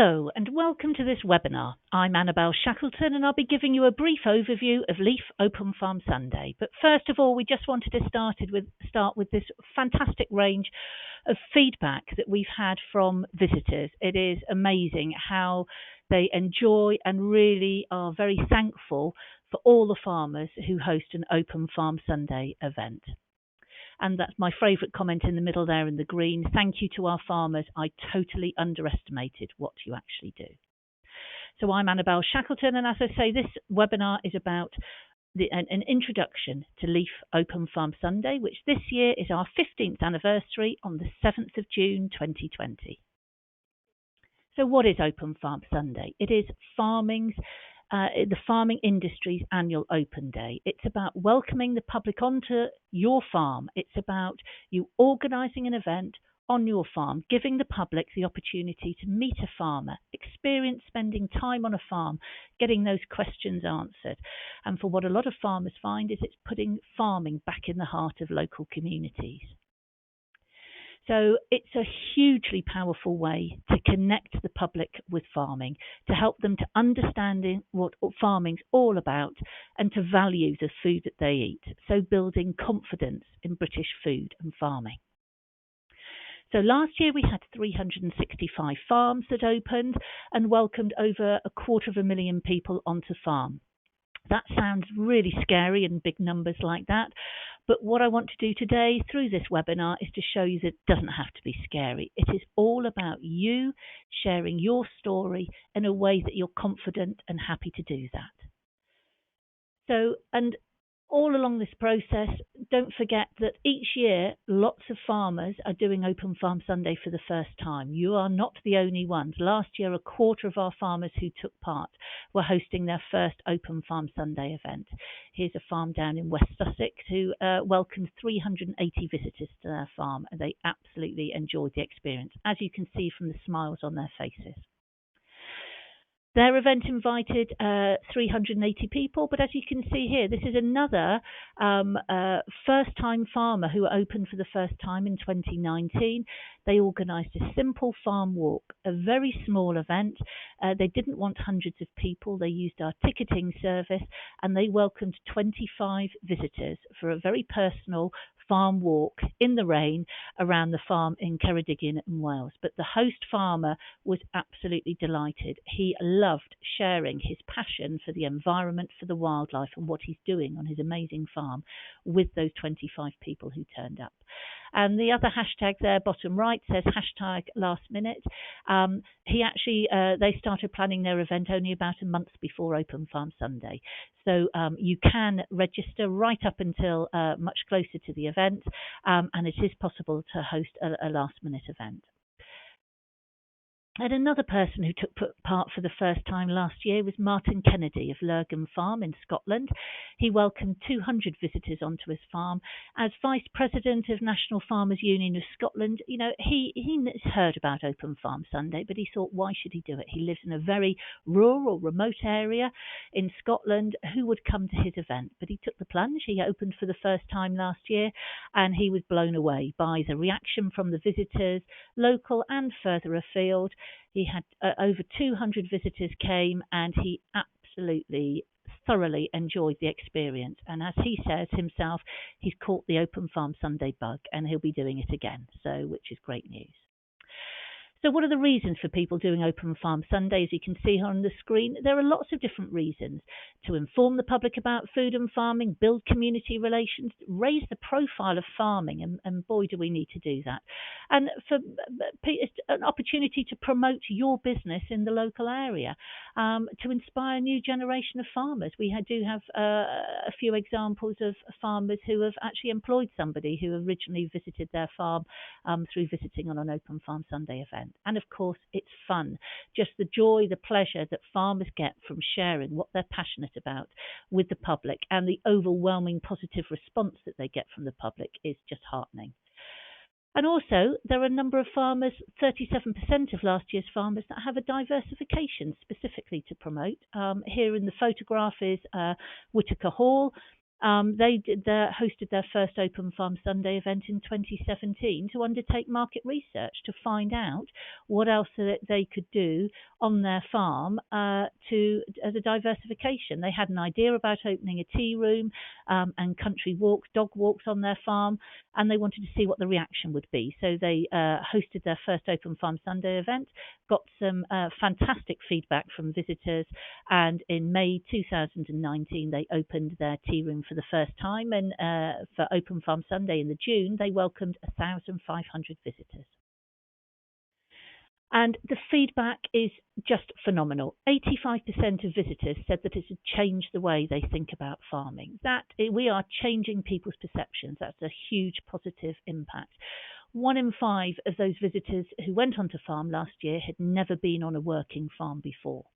Hello and welcome to this webinar. I'm Annabelle Shackleton and I'll be giving you a brief overview of Leaf Open Farm Sunday. But first of all, we just wanted to start with this fantastic range of feedback that we've had from visitors. It is amazing how they enjoy and really are very thankful for all the farmers who host an Open Farm Sunday event. And that's my favourite comment in the middle there in the green. Thank you to our farmers. I totally underestimated what you actually do. So I'm Annabelle Shackleton, and as I say, this webinar is about an introduction to Leaf Open Farm Sunday, which this year is our 15th anniversary on the 7th of June 2020. So what is Open Farm Sunday? It is the farming industry's annual open day. It's about welcoming the public onto your farm. It's about you organising an event on your farm, giving the public the opportunity to meet a farmer, experience spending time on a farm, getting those questions answered. And for what a lot of farmers find is it's putting farming back in the heart of local communities. So it's a hugely powerful way to connect the public with farming, to help them to understand what farming's all about and to value the food that they eat. So building confidence in British food and farming. So last year we had 365 farms that opened and welcomed over 250,000 people onto farm. That sounds really scary and big numbers like that. But what I want to do today through this webinar is to show you that it doesn't have to be scary. It is all about you sharing your story in a way that you're confident and happy to do that. So, and all along this process, don't forget that each year lots of farmers are doing Open Farm Sunday for the first time. You are not the only ones. Last year, 1/4 of our farmers who took part were hosting their first Open Farm Sunday event. Here's a farm down in West Sussex who welcomed 380 visitors to their farm, and they absolutely enjoyed the experience, as you can see from the smiles on their faces. Their event invited 380 people, but as you can see here, this is another first-time farmer who opened for the first time in 2019. They organised a simple farm walk, a very small event. They didn't want hundreds of people. They used our ticketing service and they welcomed 25 visitors for a very personal farm walk in the rain around the farm in Ceredigion in Wales. But the host farmer was absolutely delighted. He loved sharing his passion for the environment, for the wildlife and what he's doing on his amazing farm with those 25 people who turned up. And the other hashtag there, bottom right, says #lastminute. They started planning their event only about a month before Open Farm Sunday. So you can register right up until much closer to the event, and it is possible to host a last-minute event. And another person who took part for the first time last year was Martin Kennedy of Lurgan Farm in Scotland. He welcomed 200 visitors onto his farm. As Vice President of National Farmers Union of Scotland, you know, he heard about Open Farm Sunday, but he thought, why should he do it? He lives in a very rural, remote area in Scotland. Who would come to his event? But he took the plunge. He opened for the first time last year, and he was blown away by the reaction from the visitors, local and further afield. He had over 200 visitors came, and he absolutely thoroughly enjoyed the experience. And as he says himself, he's caught the Open Farm Sunday bug and he'll be doing it again, which is great news. So what are the reasons for people doing Open Farm Sunday? As you can see here on the screen, there are lots of different reasons. To inform the public about food and farming, build community relations, raise the profile of farming, and boy, do we need to do that. And for an opportunity to promote your business in the local area, to inspire a new generation of farmers. We do have a few examples of farmers who have actually employed somebody who originally visited their farm through visiting on an Open Farm Sunday event. And of course, it's fun. Just the joy, the pleasure that farmers get from sharing what they're passionate about with the public, and the overwhelming positive response that they get from the public is just heartening. And also, there are a number of farmers, 37% of last year's farmers, that have a diversification specifically to promote. Here in the photograph is Whitaker Hall. hosted their first Open Farm Sunday event in 2017 to undertake market research to find out what else that they could do on their farm as a diversification. They had an idea about opening a tea room and country walks, dog walks on their farm, and they wanted to see what the reaction would be. So they hosted their first Open Farm Sunday event, got some fantastic feedback from visitors, and in May 2019 they opened their tea room for the first time, and for Open Farm Sunday in June they welcomed 1,500 visitors. And the feedback is just phenomenal. 85% of visitors said that it had changed the way they think about farming. That we are changing people's perceptions. That's a huge positive impact. 1 in 5 of those visitors who went onto farm last year had never been on a working farm before.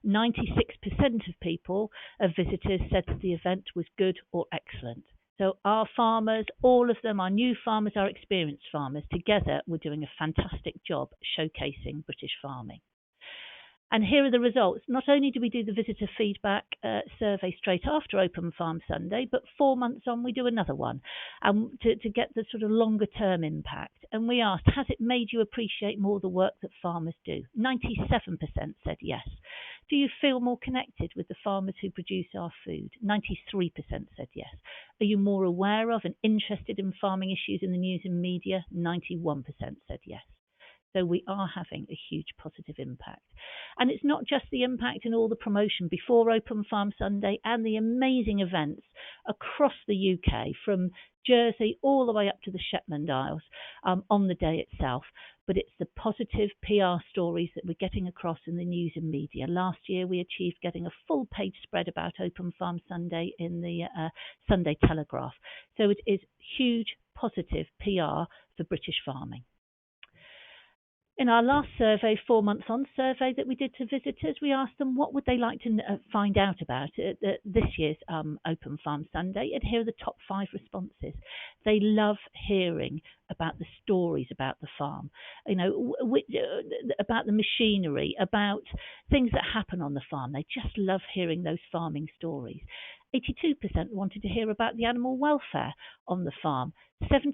96% of visitors said that the event was good or excellent. So our farmers, all of them, our new farmers, our experienced farmers, together we're doing a fantastic job showcasing British farming. And here are the results. Not only do we do the visitor feedback survey straight after Open Farm Sunday, but 4 months on we do another one to get the sort of longer term impact. And we asked, has it made you appreciate more the work that farmers do? 97% said yes. Do you feel more connected with the farmers who produce our food? 93% said yes. Are you more aware of and interested in farming issues in the news and media? 91% said yes. So we are having a huge positive impact. And it's not just the impact in all the promotion before Open Farm Sunday and the amazing events across the UK, from Jersey all the way up to the Shetland Isles on the day itself, but it's the positive PR stories that we're getting across in the news and media. Last year we achieved getting a full page spread about Open Farm Sunday in the Sunday Telegraph. So it is huge positive PR for British farming. In our last survey, 4 months on survey that we did to visitors, we asked them what would they like to find out about this year's Open Farm Sunday, and here are the top 5 responses. They love hearing about the stories about the farm, about the machinery, about things that happen on the farm. They just love hearing those farming stories. 82% wanted to hear about the animal welfare on the farm. 76%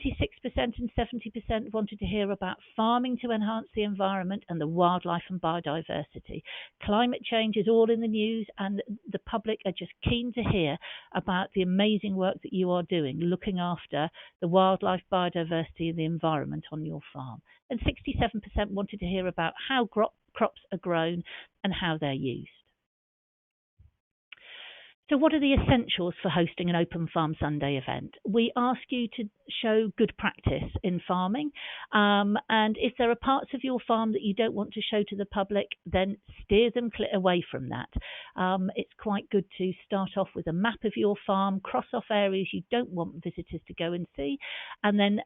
and 70% wanted to hear about farming to enhance the environment and the wildlife and biodiversity. Climate change is all in the news, and the public are just keen to hear about the amazing work that you are doing, looking after the wildlife, biodiversity and the environment on your farm. And 67% wanted to hear about how crops are grown and how they're used. So what are the essentials for hosting an Open Farm Sunday event? We ask you to show good practice in farming, and if there are parts of your farm that you don't want to show to the public, then steer them away from that. It's quite good to start off with a map of your farm, cross off areas you don't want visitors to go and see, and then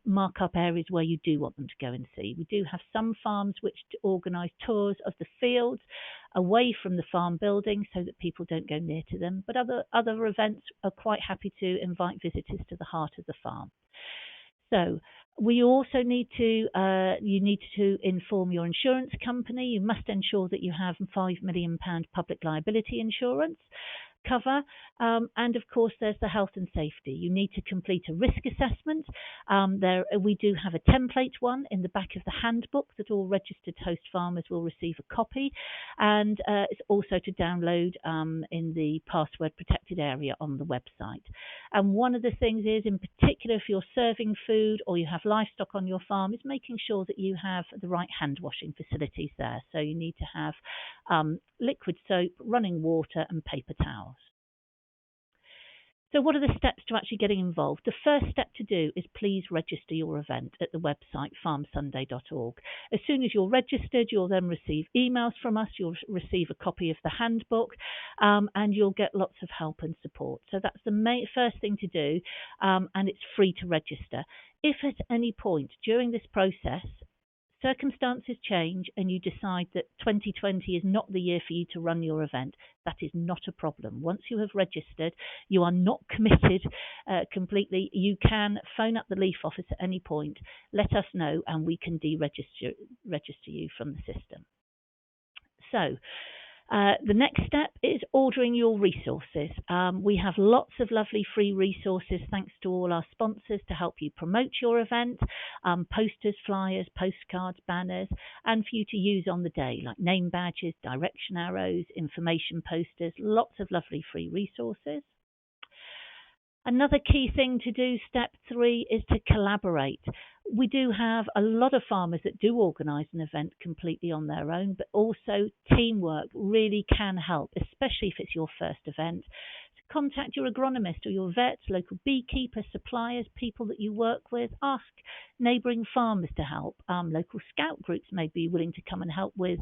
mark up areas where you do want them to go and see. We do have some farms which organise tours of the fields away from the farm building so that people don't go near to them, but other events are quite happy to invite visitors to the heart of the farm. So we also need to, you need to inform your insurance company. You must ensure that you have £5 million public liability insurance cover, and of course there's the health and safety. You need to complete a risk assessment. We do have a template one in the back of the handbook that all registered host farmers will receive a copy, and it's also to download in the password protected area on the website. And one of the things is, in particular, if you're serving food or you have livestock on your farm, is making sure that you have the right hand washing facilities there. So you need to have liquid soap, running water and paper towels. So what are the steps to actually getting involved? The first step to do is please register your event at the website farmsunday.org. As soon as you're registered, you'll then receive emails from us, you'll receive a copy of the handbook, and you'll get lots of help and support. So that's the first thing to do, and it's free to register. If at any point during this process circumstances change and you decide that 2020 is not the year for you to run your event, that is not a problem. Once you have registered, you are not committed completely. You can phone up the LEAF office at any point, let us know, and we can register you from the system. So The next step is ordering your resources. We have lots of lovely free resources thanks to all our sponsors to help you promote your event, posters, flyers, postcards, banners, and for you to use on the day, like name badges, direction arrows, information posters, lots of lovely free resources. Another key thing to do, step 3, is to collaborate. We do have a lot of farmers that do organise an event completely on their own, but also teamwork really can help, especially if it's your first event. Contact your agronomist or your vets, local beekeepers, suppliers, people that you work with. Ask neighbouring farmers to help. Local scout groups may be willing to come and help with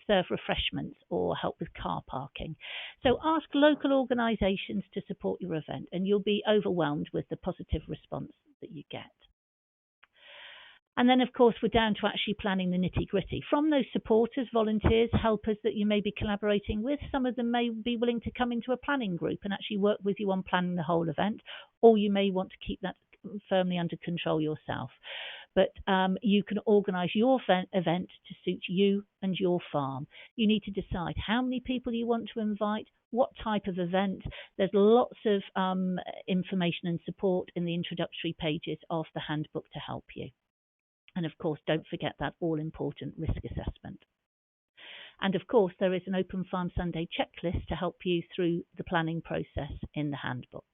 serve refreshments or help with car parking. So ask local organisations to support your event, and you'll be overwhelmed with the positive response that you get. And then, of course, we're down to actually planning the nitty-gritty. From those supporters, volunteers, helpers that you may be collaborating with, some of them may be willing to come into a planning group and actually work with you on planning the whole event, or you may want to keep that firmly under control yourself. But you can organise your event to suit you and your farm. You need to decide how many people you want to invite, what type of event. There's lots of information and support in the introductory pages of the handbook to help you. And of course, don't forget that all-important risk assessment. And of course, there is an Open Farm Sunday checklist to help you through the planning process in the handbook.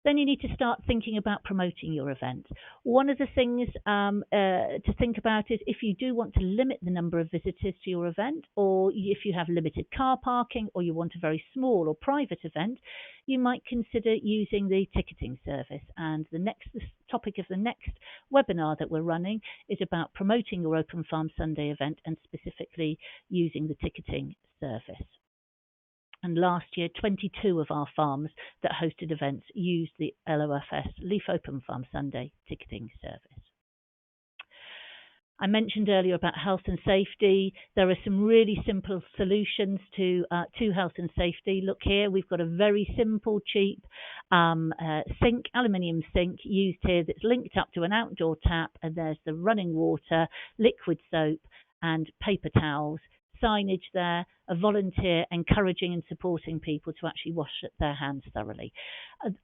Then you need to start thinking about promoting your event. One of the things to think about is if you do want to limit the number of visitors to your event, or if you have limited car parking, or you want a very small or private event, you might consider using the ticketing service. And the topic of the next webinar that we're running is about promoting your Open Farm Sunday event and specifically using the ticketing service. And last year, 22 of our farms that hosted events used the LOFS, Leaf Open Farm Sunday ticketing service. I mentioned earlier about health and safety. There are some really simple solutions to health and safety. Look here, we've got a very simple, cheap aluminium sink used here that's linked up to an outdoor tap, and there's the running water, liquid soap, and paper towels. Signage there, a volunteer encouraging and supporting people to actually wash their hands thoroughly.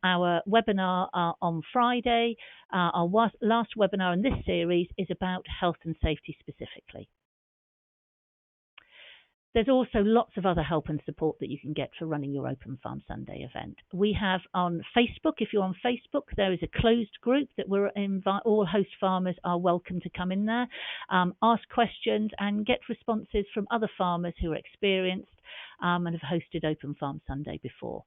Our webinar on Friday, our last webinar in this series, is about health and safety specifically. There's also lots of other help and support that you can get for running your Open Farm Sunday event. We have on Facebook, if you're on Facebook, there is a closed group that all host farmers are welcome to come in there, ask questions and get responses from other farmers who are experienced and have hosted Open Farm Sunday before.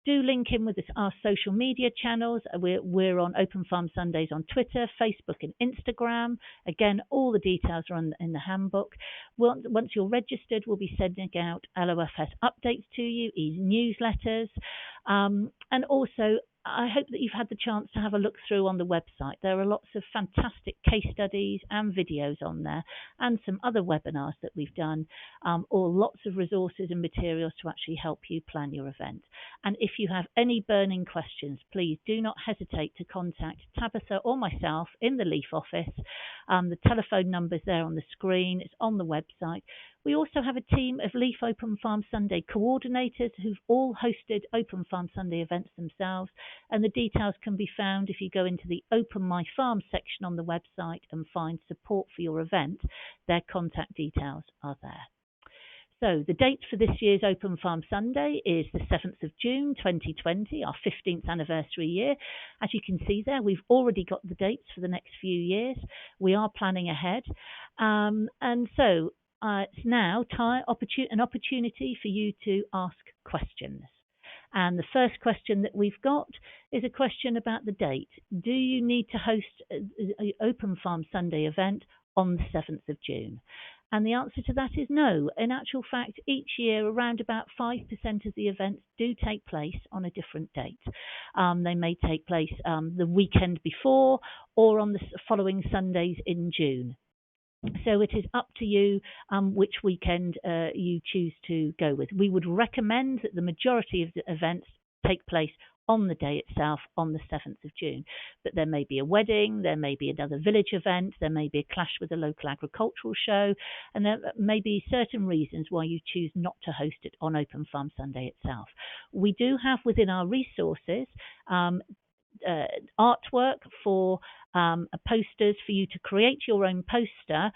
Do link in with our social media channels. We're on Open Farm Sundays on Twitter, Facebook and Instagram. Again, all the details are in the handbook. Once you're registered, we'll be sending out LOFS updates to you, e-newsletters, and also I hope that you've had the chance to have a look through on the website. There are lots of fantastic case studies and videos on there, and some other webinars that we've done, or lots of resources and materials to actually help you plan your event. And if you have any burning questions, please do not hesitate to contact Tabitha or myself in the Leaf office. The telephone number's there on the screen. It's on the website. We also have a team of Leaf Open Farm Sunday coordinators who've all hosted Open Farm Sunday events themselves, and the details can be found if you go into the Open My Farm section on the website and find support for your event. Their contact details are there. So the date for this year's Open Farm Sunday is the 7th of June 2020, our 15th anniversary year. As you can see there, we've already got the dates for the next few years. We are planning ahead. And so it's now an opportunity for you to ask questions. And the first question that we've got is a question about the date. Do you need to host an Open Farm Sunday event on the 7th of June? And the answer to that is no. In actual fact, each year around about 5% of the events do take place on a different date. They may take place the weekend before or on the following Sundays in June. So it is up to you which weekend you choose to go with. We would recommend that the majority of the events take place on the day itself, on the 7th of June. But there may be a wedding, there may be another village event, there may be a clash with a local agricultural show, and there may be certain reasons why you choose not to host it on Open Farm Sunday itself. We do have within our resources artwork for posters for you to create your own poster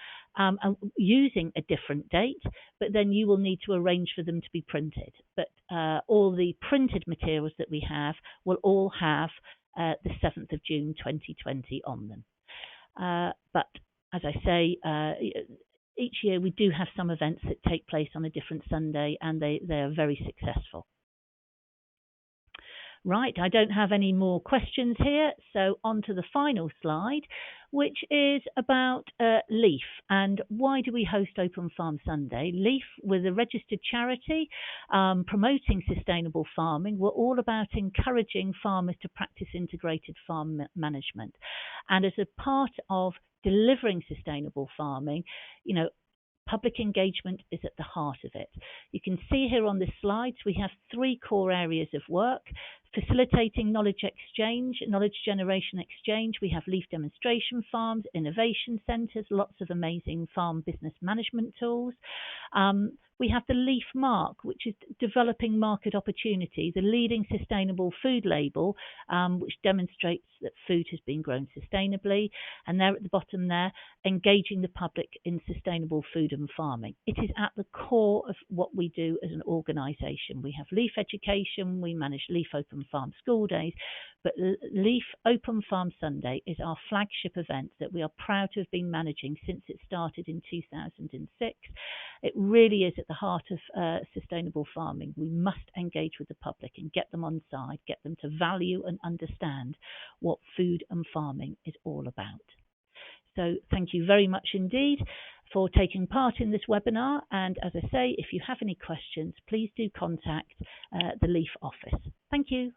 using a different date, but then you will need to arrange for them to be printed. But all the printed materials that we have will all have the 7th of June 2020 on them. But as I say, each year we do have some events that take place on a different Sunday, and they are very successful. Right, I don't have any more questions here, so on to the final slide, which is about LEAF and why do we host Open Farm Sunday. LEAF, with a registered charity promoting sustainable farming, we're all about encouraging farmers to practice integrated farm management. And as a part of delivering sustainable farming, you know, public engagement is at the heart of it. You can see here on this slide, we have 3 core areas of work: facilitating knowledge exchange, knowledge generation exchange. We have LEAF demonstration farms, innovation centres, lots of amazing farm business management tools. We have the LEAF mark, which is developing market opportunity, the leading sustainable food label, which demonstrates that food has been grown sustainably. And there at the bottom there, engaging the public in sustainable food and farming. It is at the core of what we do as an organisation. We have LEAF education, we manage LEAF Open Farm School Days, but LEAF Open Farm Sunday is our flagship event that we are proud to have been managing since it started in 2006. It really is at the heart of sustainable farming. We must engage with the public and get them on side, get them to value and understand what food and farming is all about. So thank you very much indeed for taking part in this webinar. And as I say, if you have any questions, please do contact the LEAF office. Thank you.